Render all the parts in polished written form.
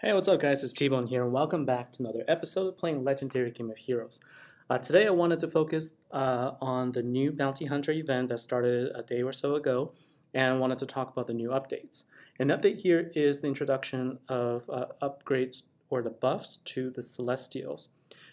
Hey, what's up guys, it's T-Bone here and welcome back to another episode of playing Legendary Game of Heroes. Today I wanted to focus on the new Bounty Hunter event that started a day or so ago and wanted to talk about the new updates. An update here is the introduction of upgrades or the buffs to the Celestials.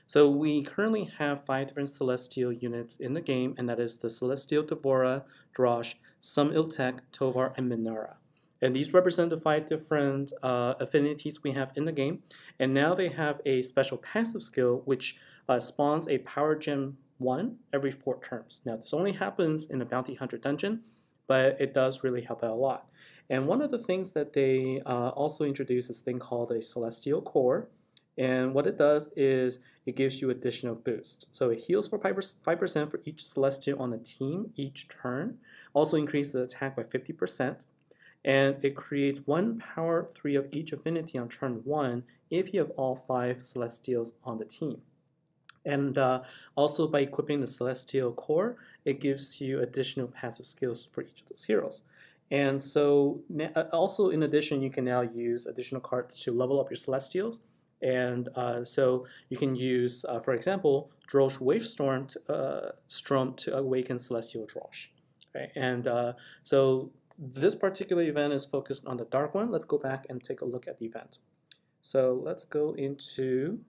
So we currently have 5 different Celestial units in the game, and that is the Celestial Devora, Drosh, Iltek, Tovar, and Minara. And these represent the 5 different affinities we have in the game. And now they have a special passive skill which spawns a Power Gem 1 every 4 turns. Now this only happens in a Bounty Hunter dungeon, but it does really help out a lot. And one of the things that they also introduce is a thing called a Celestial Core. And what it does is it gives you additional boost. So it heals for 5% for each Celestial on the team each turn. Also increases the attack by 50%. And it creates 1 power 3 of each affinity on turn 1 if you have all 5 Celestials on the team. And also by equipping the Celestial Core, it gives you additional passive skills for each of those heroes. And so also in addition, you can now use additional cards to level up your Celestials. And so you can use, for example, Drosh Wavestorm to awaken Celestial Drosh. Okay? And so this particular event is focused on the Dark One. Let's go back and take a look at the event. So let's go into,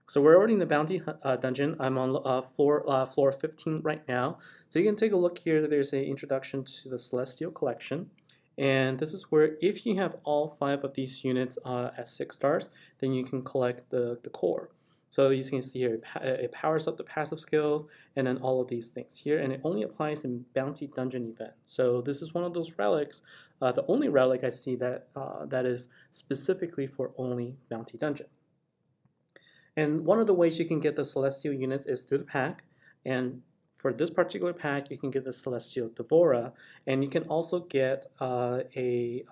so we're already in the Bounty dungeon. I'm on floor 15 right now. So you can take a look here. There's an introduction to the Celestial Collection. And this is where if you have all 5 of these units at 6 stars, then you can collect the core. So you can see here, it powers up the passive skills and then all of these things here, and it only applies in Bounty Dungeon event. So this is one of those relics, the only relic I see that that is specifically for only Bounty Dungeon. And one of the ways you can get the Celestial units is through the pack, and for this particular pack, you can get the Celestial Devora, and you can also get another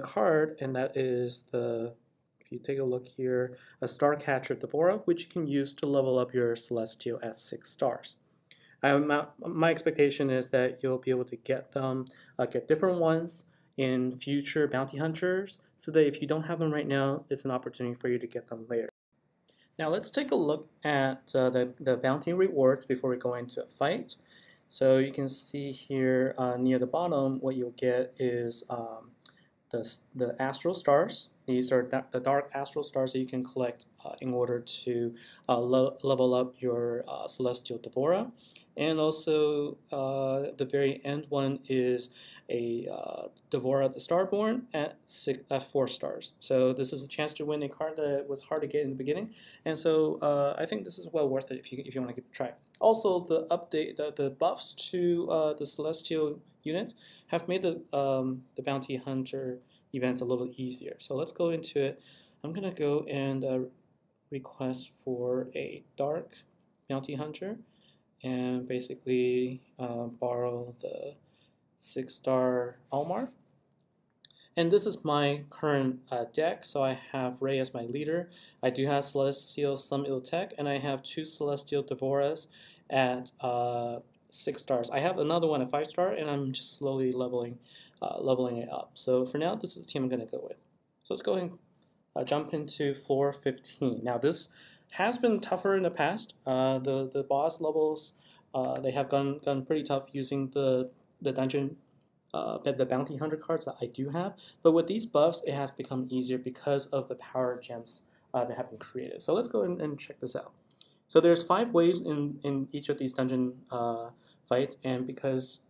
card, and that is the, if you take a look here, a Starcatcher Devora, which you can use to level up your Celestial at 6 stars. My expectation is that you'll be able to get them, get different ones in future Bounty Hunters, so that if you don't have them right now, it's an opportunity for you to get them later. Now let's take a look at the bounty rewards before we go into a fight. So you can see here near the bottom, what you'll get is the Astral Stars. These are the dark Astral Stars that you can collect in order to level up your Celestial Devora. And also the very end one is a Devora the Starborn at 4 stars. So this is a chance to win a card that was hard to get in the beginning, and so I think this is well worth it if you want to give it a try. Also, the update, the buffs to the Celestial units have made the Bounty Hunter events a little easier. So let's go into it. I'm gonna go and request for a Dark Bounty Hunter, and basically borrow the 6-star Almar. And this is my current deck, so I have Ray as my leader. I do have Celestial Iltek, and I have 2 Celestial Devoras at 6 stars. I have another one at 5 star, and I'm just slowly leveling it up. So for now, this is the team I'm going to go with. So let's go ahead and jump into floor 15. Now this has been tougher in the past. The boss levels, they have gone pretty tough using the dungeon, the Bounty Hunter cards that I do have. But with these buffs, it has become easier because of the power gems that have been created. So let's go and check this out. So there's 5 waves in each of these dungeon fights, and because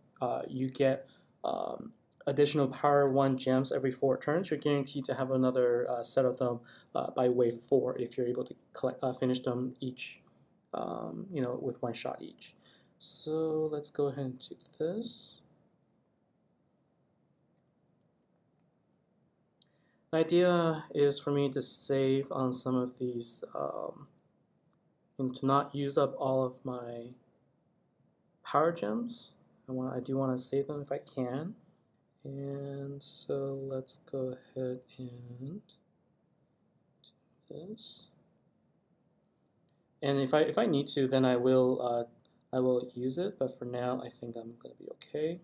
you get additional power 1 gems every 4 turns, you're guaranteed to have another set of them by wave 4 if you're able to finish them each, with 1 shot each. So let's go ahead and do this. The idea is for me to save on some of these, and to not use up all of my power gems. I do want to save them if I can. And so let's go ahead and do this. And if I need to, then I will use it. But for now, I think I'm going to be okay.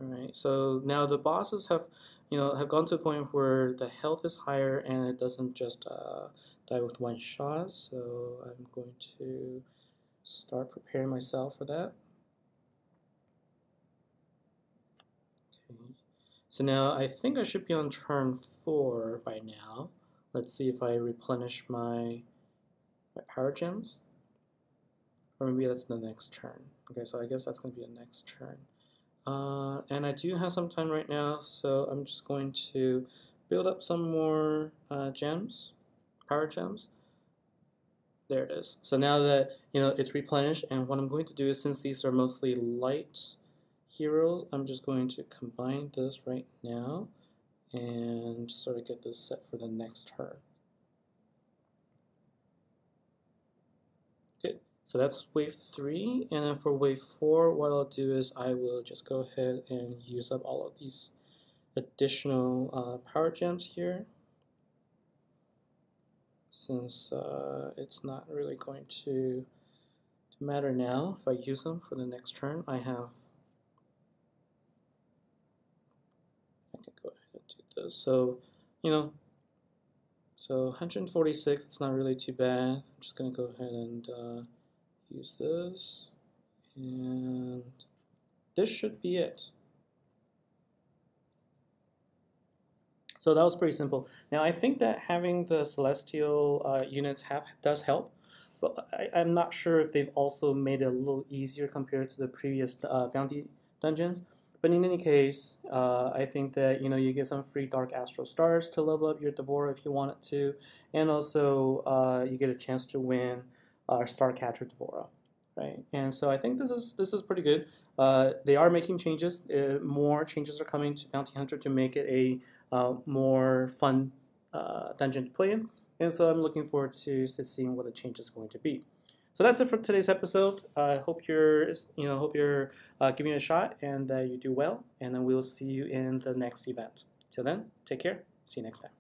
All right, so now the bosses have, have gone to a point where the health is higher and it doesn't just die with one shot. So I'm going to start preparing myself for that. Okay. So now I think I should be on turn 4 by now. Let's see if I replenish my power gems. Or maybe that's the next turn. Okay, so I guess that's going to be the next turn. And I do have some time right now, so I'm just going to build up some more gems, power gems. There it is. So now that it's replenished, and what I'm going to do is, since these are mostly light heroes, I'm just going to combine this right now and sort of get this set for the next turn. Good. So that's wave 3, and then for wave 4, what I'll do is I will just go ahead and use up all of these additional power gems here, since it's not really going to matter now if I use them for the next turn. I can go ahead and do this. So, so 146, it's not really too bad. I'm just going to go ahead and use this, and this should be it. So that was pretty simple. Now I think that having the celestial units does help, but I'm not sure if they've also made it a little easier compared to the previous bounty dungeons. But in any case, I think that you get some free Dark Astral Stars to level up your Devora if you wanted to, and also you get a chance to win Starcatcher Devora, right? And so I think this is pretty good. They are making changes. More changes are coming to Bounty Hunter to make it a more fun dungeon to play in, and so I'm looking forward to seeing what the change is going to be. So that's it for today's episode. I hope you're giving it a shot and you do well, and then we'll see you in the next event. Till then, take care. See you next time.